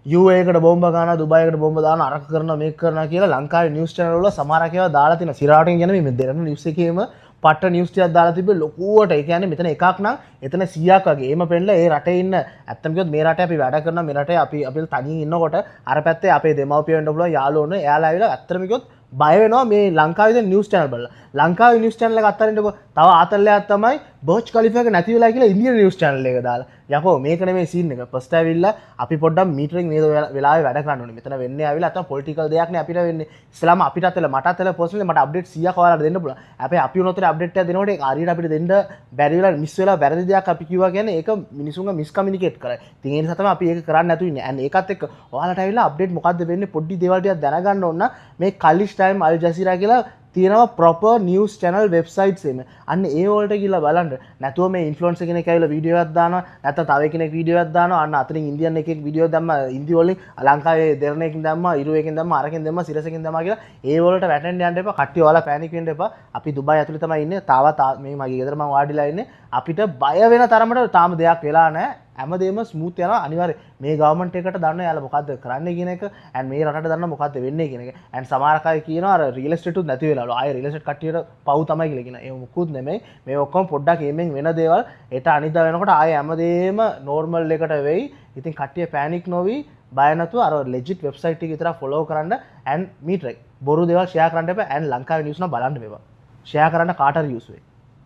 UAE එකට බෝම්බ ගන්නවා දුබයි එකට බෝම්බ දානවා අරක කරනවා මේක කරනවා කියලා ලංකාවේ නිවුස් channel වල සමහරක් ඒවා දාලා තියෙනවා. සිරාටෙන් කියන්නේ මේ දෙරණ නිවුස් එකේම පට්ට නිවුස් ටිකක් දාලා තිබ්බේ ලොකුවට. ඒ කියන්නේ මෙතන එකක් නම් එතන 100ක් වගේ. එහෙම පෙන්නලා ඒ රටේ ඉන්න ඇත්තම කිව්වොත් මේ රටේ අපි වැඩ කරනවා මේ රටේ අපි තනියෙන් ඉන්නකොට අර පැත්තේ අපේ දෙමව්පියෝ වෙන්න පුළුවන් යාළුවෝ එයාලා ඇවිල්ලා ඇත්තම කිව්වොත් බය වෙනවා මේ ලංකාවේ දැන් නිවුස් channel බලලා. ලංකාවේ නිවුස් channel එක අත්තරින්නකො තව ආතල්ලයක් තමයි බර්ච් ඛලිෆා එක නැති වෙලා කියලා ඉන්දියන් නිවුස් channel එක දාලා. යකෝ මේක නෙමෙයි සීන් එක. ෆස්ට් ඇවිල්ලා අපි පොඩ්ඩක් මීටරින් මේ වෙලාවේ වැඩ කරන්න ඕනේ. මෙතන වෙන්නේ ඇවිල්ලා අතන පොලිටිකල් දෙයක් නේ අපිට වෙන්නේ. ඉස්ලාම අපිටත් එල මටත් එල පර්සනලි මට අප්ඩේට් 100ක් ඔයාලට දෙන්න පුළුවන්. හැබැයි අපි උනොත් අප්ඩේට් එකක් දෙනකොට ඒක හරියට අපිට දෙන්න බැරි වෙලා මිස් වෙලා වැරදි දෙයක් අපි කිව්වා කියන්නේ ඒක මිනිසුන්ගේ මිස් කමියුනිකේට් කරයි. ඉතින් ඒ නිසා තමයි අපි ඒක කරන්න නැතු ඉන්නේ. and ඒකත් එක්ක ඔයාලට ඇවිල්ලා අප්ඩේට් මොකද්ද වෙන්නේ පොඩි දේවල් ටිකක් දැනගන්න ඕන නම් මේ කලිස් ටයිම් අල් ජසීරා කියලා තියෙනවා ප්‍රොපර් නිවුස් channel වෙබ්සයිට්ස් එමෙ. අන්න ඒ වලට ගිහලා බලන්න. නැතුව මේ ඉන්ෆ්ලුවෙන්සර් කෙනෙක් ඇවිල්ලා වීඩියෝ එකක් දානවා. නැත්නම් තව කෙනෙක් වීඩියෝ එකක් දානවා. අන්න අතරින් ඉන්දියන් එකෙක් වීඩියෝ දැම්මා. ඉන්දි වලින් ලංකාවේ දෙරණේකින් දැම්මා, ඉරුවේකින් දැම්මා, අරකින් දැම්මා, සිරසකින් දැම්මා කියලා ඒ වලට වැටෙන්න යන්න එපා. කට්ටිය ඔයාලා පෑනික් වෙන්න එපා. අපි දුබයි ඇතුලේ තමයි ඉන්නේ. මේ මගේ ගෙදර මම වාඩිලා ඉන්නේ. අපිට බය වෙන තරමට තාම දෙයක් වෙලා නැහැ. හැමදේම ස්මූත් යනවා අනිවාර්යයෙන්. මේ ගවර්න්මන්ට් එකට දන්න යාලා මොකද්ද කරන්නේ කියන එක and මේ රටට දන්න මොකද්ද වෙන්නේ කියන එක. and සමහර අය කියනවා අර රියල් එස්ටේට් උත් නැති වෙලාලු. ආයේ රියල් එස්ටේට් කට්ටියට පව් තමයි කියලා කියනවා. ඒ මොකුත් නෙමෙයි. මේ ඔක්කොම පොඩ්ඩක් එමෙන් වෙන දේවල්. ඒට අනිද්දා වෙනකොට ආයේ හැමදේම නෝර්මල් එකට වෙයි. ඉතින් කට්ටිය පෑනික් නොවි බය නැතුව අර ලෙජිට් වෙබ්සයිට් එක විතර ෆලෝ කරන්න and me try. බොරු දේවල් ෂෙයා කරන්න එපා and ලංකාවේ නිවුස් නම් බලන්න මේවා. ෂෙයා කරන්න කාට හරි යූස් වෙයි.